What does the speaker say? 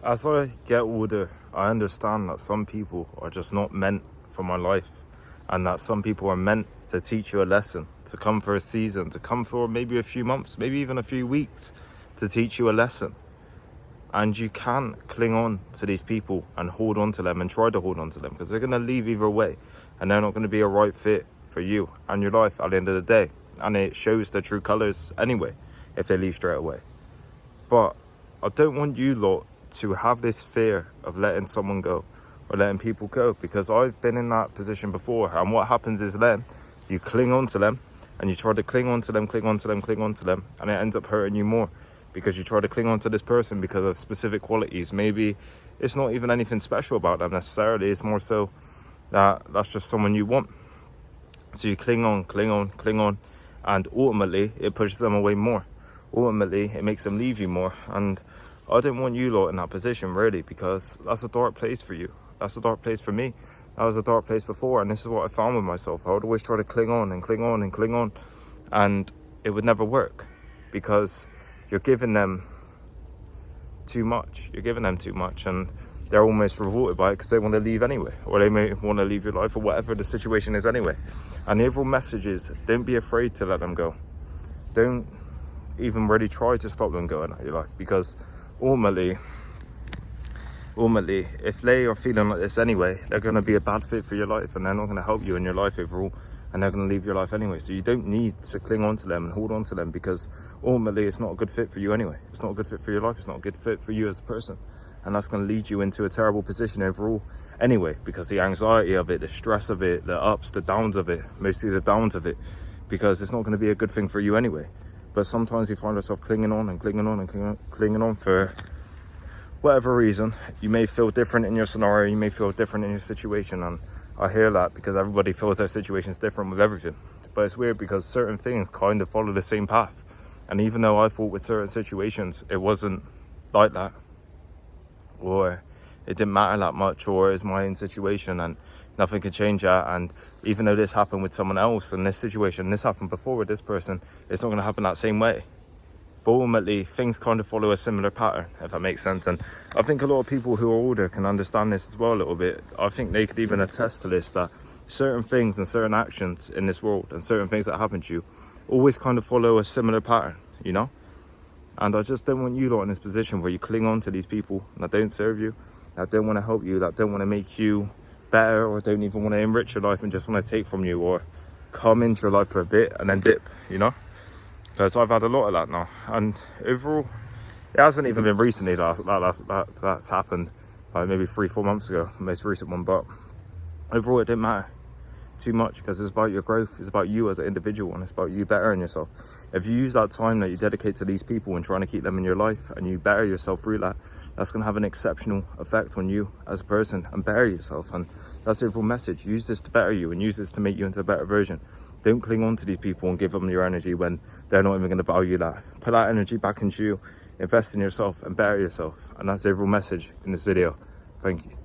As I get older, I understand that some people are just not meant for my life, and that some people are meant to teach you a lesson, to come for a season, to come for maybe a few months, maybe even a few weeks, to teach you a lesson. And you can't cling on to these people and hold on to them and try to hold on to them, because they're going to leave either way, and they're not going to be a right fit for you and your life at the end of the day. And it shows their true colors anyway if they leave straight away. But I don't want you lot to have this fear of letting someone go or letting people go, because I've been in that position before. And what happens is then you cling on to them, and you try to cling on to them, and it ends up hurting you more, because you try to cling on to this person because of specific qualities. Maybe it's not even anything special about them necessarily. It's more so that that's just someone you want. So you cling on, and ultimately it pushes them away more. Ultimately it makes them leave you more. And I don't want you lot in that position, really, because that's a dark place for you. That's a dark place for me. That was a dark place before, and this is what I found with myself. I would always try to cling on, and it would never work, because you're giving them too much. And they're almost revolted by it because they want to leave anyway, or they may want to leave your life, or whatever the situation is anyway. And the overall message is, don't be afraid to let them go. Don't even really try to stop them going out of your life, because ultimately, if they are feeling like this anyway, they're going to be a bad fit for your life, and they're not going to help you in your life overall, and they're going to leave your life anyway. So you don't need to cling on to them and hold on to them, because ultimately it's not a good fit for you anyway. It's not a good fit for your life. It's not a good fit for you as a person, and that's going to lead you into a terrible position overall anyway, because the anxiety of it, the stress of it, the ups, the downs of it, mostly the downs of it, because it's not going to be a good thing for you anyway. But sometimes you find yourself clinging on for whatever reason. You may feel different in your scenario, you may feel different in your situation, and I hear that, because everybody feels their situation's different with everything. But it's weird, because certain things kind of follow the same path. And even though I thought with certain situations it wasn't like that, or it didn't matter that much, or it's my own situation and nothing can change that, and even though this happened with someone else in this situation, this happened before with this person, it's not going to happen that same way. But ultimately things kind of follow a similar pattern, if that makes sense. And I think a lot of people who are older can understand this as well a little bit. I think they could even attest to this, that certain things and certain actions in this world and certain things that happen to you always kind of follow a similar pattern, you know. And I just don't want you lot in this position where you cling on to these people that don't serve you, that don't want to help you, that don't want to make you better, or don't even want to enrich your life and just want to take from you, or come into your life for a bit and then dip, you know. Because I've had a lot of that now, and overall it hasn't even been recently that's happened, like maybe 3-4 months ago, the most recent one. But overall it didn't matter too much, because it's about your growth, it's about you as an individual, and it's about you bettering yourself. If you use that time that you dedicate to these people and trying to keep them in your life, and you better yourself through that, that's going to have an exceptional effect on you as a person, and better yourself. And that's the overall message. Use this to better you, and use this to make you into a better version. Don't cling on to these people and give them your energy when they're not even going to value that. Put that energy back into you, invest in yourself, and better yourself. And that's the overall message in this video. Thank you.